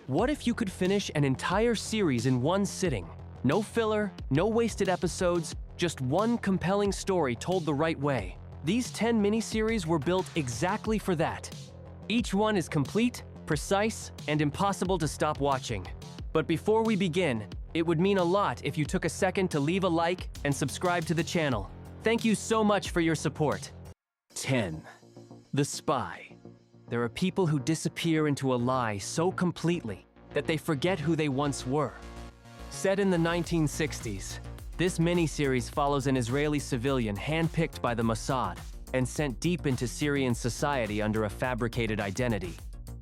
What if you could finish an entire series in one sitting? No filler, no wasted episodes, just one compelling story told the right way. These 10 miniseries were built exactly for that. Each one is complete, precise, and impossible to stop watching. But before we begin, it would mean a lot if you took a second to leave a like and subscribe to the channel. Thank you so much for your support. 10. The Spy. There are people who disappear into a lie so completely that they forget who they once were. Set in the 1960s, this miniseries follows an Israeli civilian handpicked by the Mossad and sent deep into Syrian society under a fabricated identity.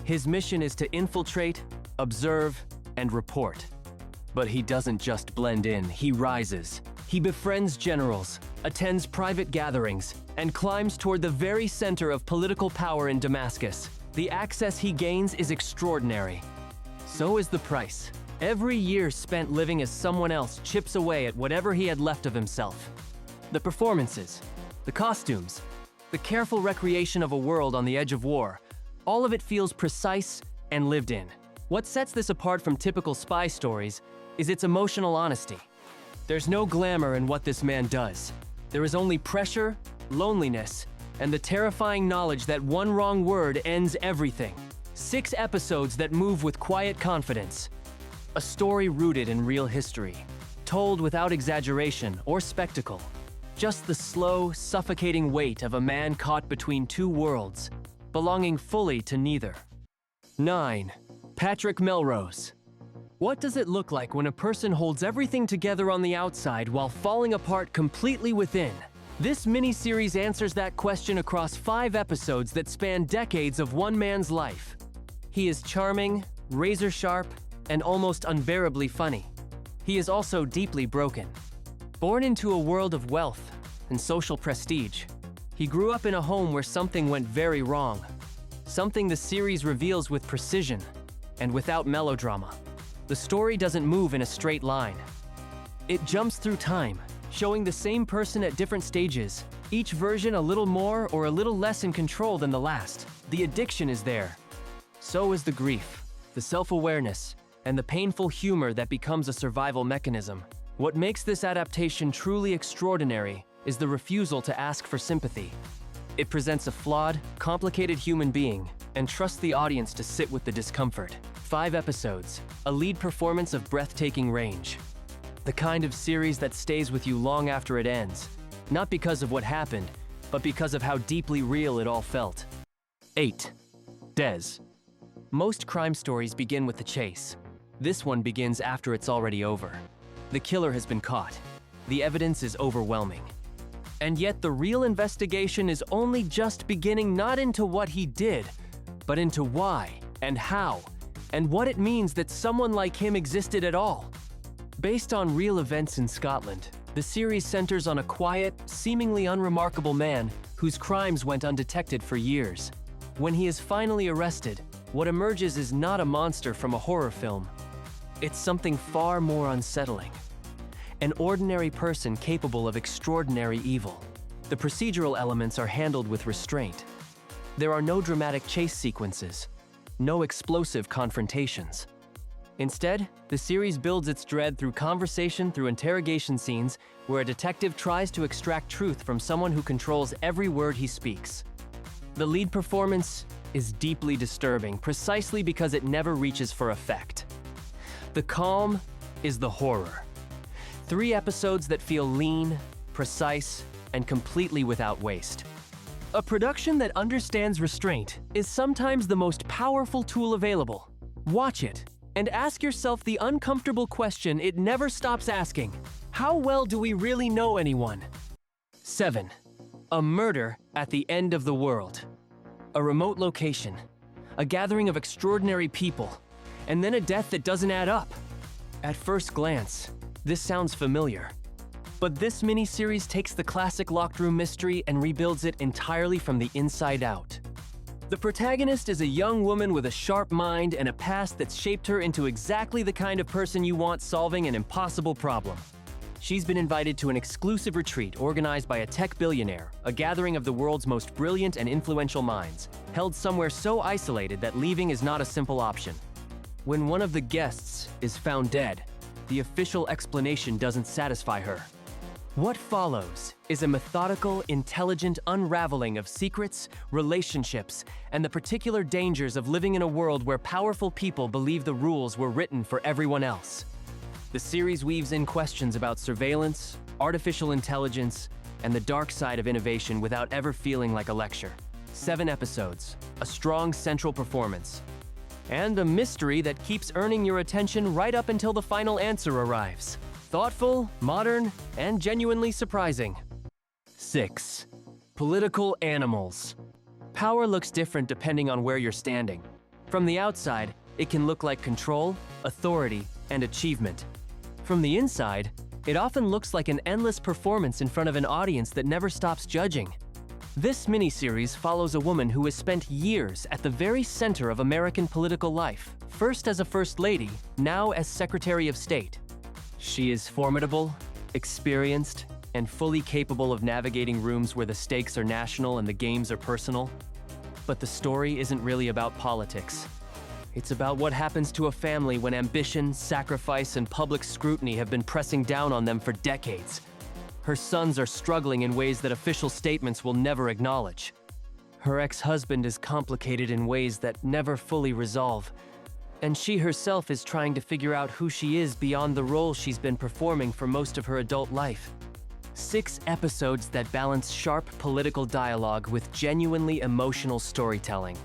His mission is to infiltrate, observe, and report. But he doesn't just blend in, he rises. He befriends generals, attends private gatherings, and climbs toward the very center of political power in Damascus. The access he gains is extraordinary. So is the price. Every year spent living as someone else chips away at whatever he had left of himself. The performances, the costumes, the careful recreation of a world on the edge of war, all of it feels precise and lived in. What sets this apart from typical spy stories is its emotional honesty. There's no glamour in what this man does. There is only pressure, loneliness, and the terrifying knowledge that one wrong word ends everything. 6 episodes that move with quiet confidence. A story rooted in real history, told without exaggeration or spectacle. Just the slow, suffocating weight of a man caught between two worlds, belonging fully to neither. 9. Patrick Melrose. What does it look like when a person holds everything together on the outside while falling apart completely within? This miniseries answers that question across 5 episodes that span decades of one man's life. He is charming, razor-sharp, and almost unbearably funny. He is also deeply broken. Born into a world of wealth and social prestige, he grew up in a home where something went very wrong. Something the series reveals with precision and without melodrama. The story doesn't move in a straight line. It jumps through time, showing the same person at different stages, each version a little more or a little less in control than the last. The addiction is there. So is the grief, the self-awareness, and the painful humor that becomes a survival mechanism. What makes this adaptation truly extraordinary is the refusal to ask for sympathy. It presents a flawed, complicated human being and trusts the audience to sit with the discomfort. 5 episodes, a lead performance of breathtaking range. The kind of series that stays with you long after it ends, not because of what happened, but because of how deeply real it all felt. 8. Des. Most crime stories begin with the chase. This one begins after it's already over. The killer has been caught. The evidence is overwhelming. And yet the real investigation is only just beginning, not into what he did, but into why and how, and what it means that someone like him existed at all. Based on real events in Scotland, the series centers on a quiet, seemingly unremarkable man whose crimes went undetected for years. When he is finally arrested, what emerges is not a monster from a horror film. It's something far more unsettling. An ordinary person capable of extraordinary evil. The procedural elements are handled with restraint. There are no dramatic chase sequences, no explosive confrontations. Instead, the series builds its dread through conversation, through interrogation scenes where a detective tries to extract truth from someone who controls every word he speaks. The lead performance is deeply disturbing precisely because it never reaches for effect. The calm is the horror. 3 episodes that feel lean, precise, and completely without waste. A production that understands restraint is sometimes the most powerful tool available. Watch it and ask yourself the uncomfortable question it never stops asking. How well do we really know anyone? 7. A murder at the end of the world. A remote location, a gathering of extraordinary people, and then a death that doesn't add up. At first glance, this sounds familiar. But this miniseries takes the classic locked room mystery and rebuilds it entirely from the inside out. The protagonist is a young woman with a sharp mind and a past that's shaped her into exactly the kind of person you want solving an impossible problem. She's been invited to an exclusive retreat organized by a tech billionaire, a gathering of the world's most brilliant and influential minds, held somewhere so isolated that leaving is not a simple option. When one of the guests is found dead, the official explanation doesn't satisfy her. What follows is a methodical, intelligent unraveling of secrets, relationships, and the particular dangers of living in a world where powerful people believe the rules were written for everyone else. The series weaves in questions about surveillance, artificial intelligence, and the dark side of innovation without ever feeling like a lecture. 7 episodes, a strong central performance, and a mystery that keeps earning your attention right up until the final answer arrives. Thoughtful, modern, and genuinely surprising. 6. Political animals. Power looks different depending on where you're standing. From the outside, it can look like control, authority, and achievement. From the inside, it often looks like an endless performance in front of an audience that never stops judging. This miniseries follows a woman who has spent years at the very center of American political life, first as a First Lady, now as Secretary of State. She is formidable, experienced, and fully capable of navigating rooms where the stakes are national and the games are personal. But the story isn't really about politics. It's about what happens to a family when ambition, sacrifice, and public scrutiny have been pressing down on them for decades. Her sons are struggling in ways that official statements will never acknowledge. Her ex-husband is complicated in ways that never fully resolve. And she herself is trying to figure out who she is beyond the role she's been performing for most of her adult life. 6 episodes that balance sharp political dialogue with genuinely emotional storytelling.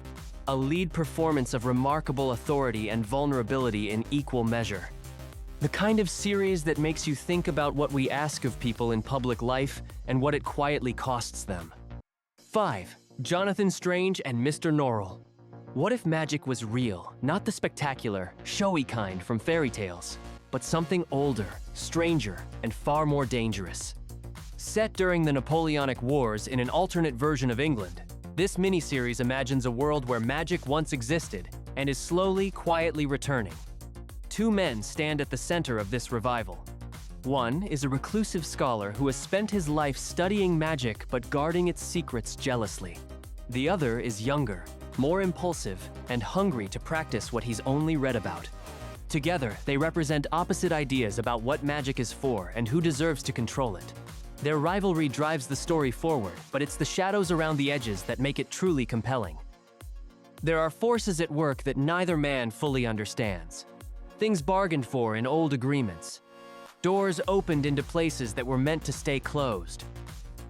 A lead performance of remarkable authority and vulnerability in equal measure. The kind of series that makes you think about what we ask of people in public life and what it quietly costs them. 5. Jonathan Strange and Mr. Norrell. What if magic was real, not the spectacular, showy kind from fairy tales, but something older, stranger, and far more dangerous? Set during the Napoleonic Wars in an alternate version of England, this miniseries imagines a world where magic once existed and is slowly, quietly returning. 2 men stand at the center of this revival. One is a reclusive scholar who has spent his life studying magic but guarding its secrets jealously. The other is younger, more impulsive, and hungry to practice what he's only read about. Together, they represent opposite ideas about what magic is for and who deserves to control it. Their rivalry drives the story forward, but it's the shadows around the edges that make it truly compelling. There are forces at work that neither man fully understands. Things bargained for in old agreements. Doors opened into places that were meant to stay closed.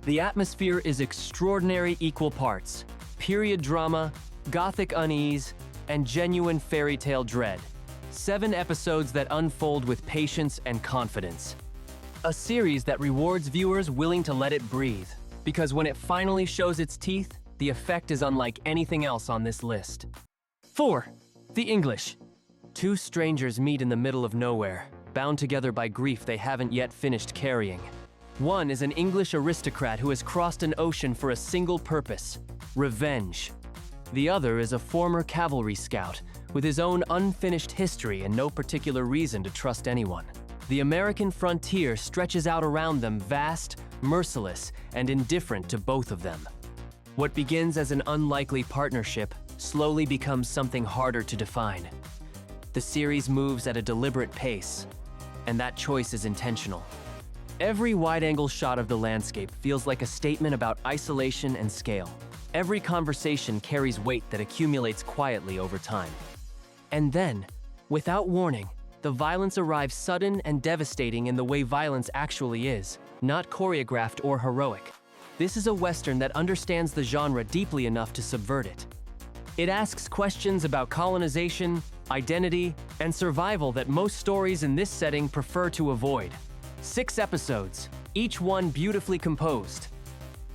The atmosphere is extraordinary equal parts: period drama, gothic unease, and genuine fairy tale dread. 7 episodes that unfold with patience and confidence. A series that rewards viewers willing to let it breathe, because when it finally shows its teeth, the effect is unlike anything else on this list. 4. The English. 2 strangers meet in the middle of nowhere, bound together by grief they haven't yet finished carrying. One is an English aristocrat who has crossed an ocean for a single purpose: revenge. The other is a former cavalry scout with his own unfinished history and no particular reason to trust anyone. The American frontier stretches out around them, vast, merciless, and indifferent to both of them. What begins as an unlikely partnership slowly becomes something harder to define. The series moves at a deliberate pace, and that choice is intentional. Every wide-angle shot of the landscape feels like a statement about isolation and scale. Every conversation carries weight that accumulates quietly over time. And then, without warning, the violence arrives sudden and devastating in the way violence actually is, not choreographed or heroic. This is a Western that understands the genre deeply enough to subvert it. It asks questions about colonization, identity, and survival that most stories in this setting prefer to avoid. 6 episodes, each one beautifully composed.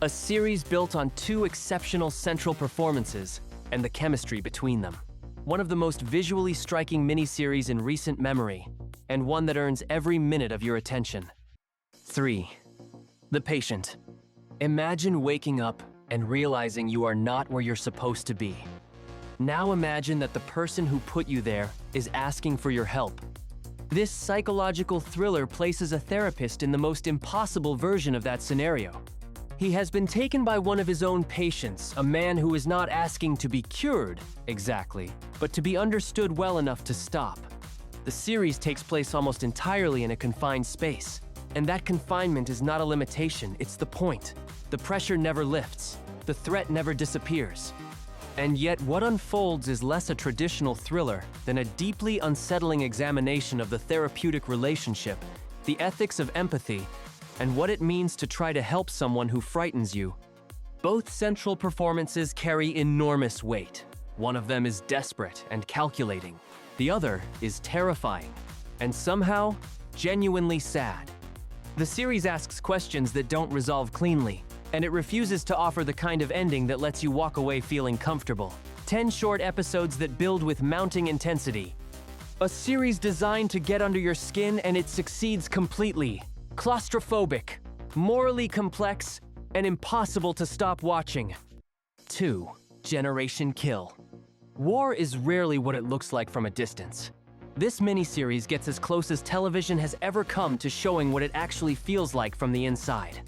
A series built on 2 exceptional central performances and the chemistry between them. One of the most visually striking miniseries in recent memory, and one that earns every minute of your attention. 3. The Patient. Imagine waking up and realizing you are not where you're supposed to be. Now imagine that the person who put you there is asking for your help. This psychological thriller places a therapist in the most impossible version of that scenario. He has been taken by one of his own patients, a man who is not asking to be cured, exactly, but to be understood well enough to stop. The series takes place almost entirely in a confined space, and that confinement is not a limitation, it's the point. The pressure never lifts, the threat never disappears. And yet what unfolds is less a traditional thriller than a deeply unsettling examination of the therapeutic relationship, the ethics of empathy, and what it means to try to help someone who frightens you. Both central performances carry enormous weight. One of them is desperate and calculating. The other is terrifying, and somehow, genuinely sad. The series asks questions that don't resolve cleanly, and it refuses to offer the kind of ending that lets you walk away feeling comfortable. 10 short episodes that build with mounting intensity. A series designed to get under your skin, and it succeeds completely. Claustrophobic, morally complex, and impossible to stop watching. 2. Generation Kill. War is rarely what it looks like from a distance. This miniseries gets as close as television has ever come to showing what it actually feels like from the inside.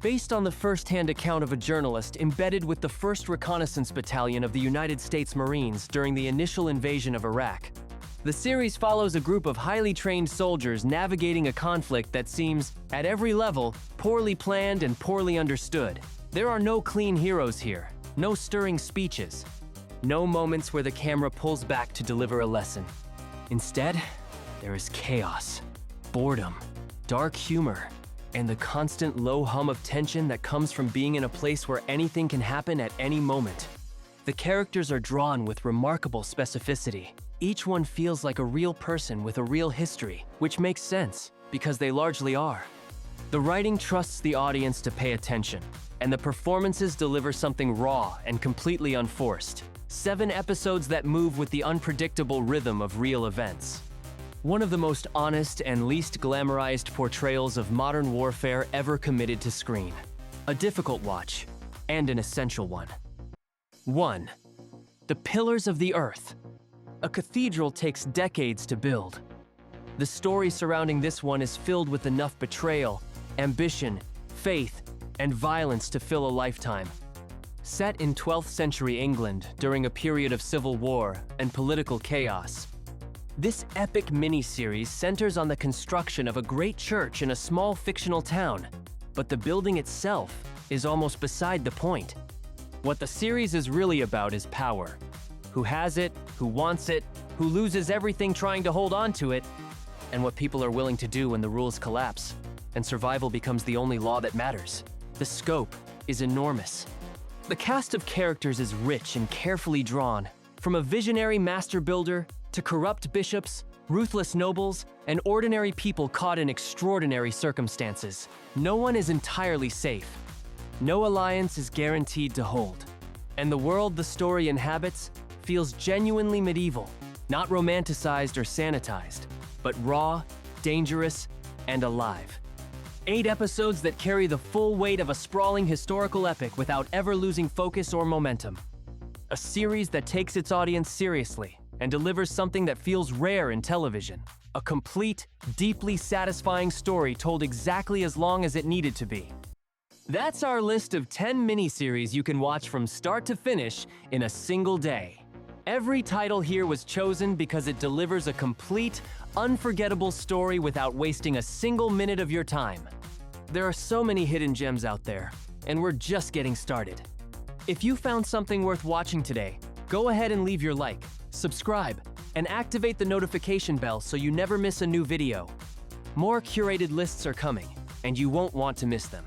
Based on the first-hand account of a journalist embedded with the 1st Reconnaissance Battalion of the United States Marines during the initial invasion of Iraq, the series follows a group of highly trained soldiers navigating a conflict that seems, at every level, poorly planned and poorly understood. There are no clean heroes here, no stirring speeches, no moments where the camera pulls back to deliver a lesson. Instead, there is chaos, boredom, dark humor, and the constant low hum of tension that comes from being in a place where anything can happen at any moment. The characters are drawn with remarkable specificity. Each one feels like a real person with a real history, which makes sense, because they largely are. The writing trusts the audience to pay attention, and the performances deliver something raw and completely unforced. 7 episodes that move with the unpredictable rhythm of real events. One of the most honest and least glamorized portrayals of modern warfare ever committed to screen. A difficult watch, and an essential one. 1. The Pillars of the Earth. A cathedral takes decades to build. The story surrounding this one is filled with enough betrayal, ambition, faith, and violence to fill a lifetime. Set in 12th century England during a period of civil war and political chaos, this epic miniseries centers on the construction of a great church in a small fictional town, but the building itself is almost beside the point. What the series is really about is power. Who has it, who wants it, who loses everything trying to hold on to it, and what people are willing to do when the rules collapse, and survival becomes the only law that matters. The scope is enormous. The cast of characters is rich and carefully drawn, from a visionary master builder to corrupt bishops, ruthless nobles, and ordinary people caught in extraordinary circumstances. No one is entirely safe. No alliance is guaranteed to hold. And the world the story inhabits feels genuinely medieval, not romanticized or sanitized, but raw, dangerous, and alive. 8 episodes that carry the full weight of a sprawling historical epic without ever losing focus or momentum. A series that takes its audience seriously and delivers something that feels rare in television. A complete, deeply satisfying story told exactly as long as it needed to be. That's our list of 10 miniseries you can watch from start to finish in a single day. Every title here was chosen because it delivers a complete, unforgettable story without wasting a single minute of your time. There are so many hidden gems out there, and we're just getting started. If you found something worth watching today, go ahead and leave your like, subscribe, and activate the notification bell so you never miss a new video. More curated lists are coming, and you won't want to miss them.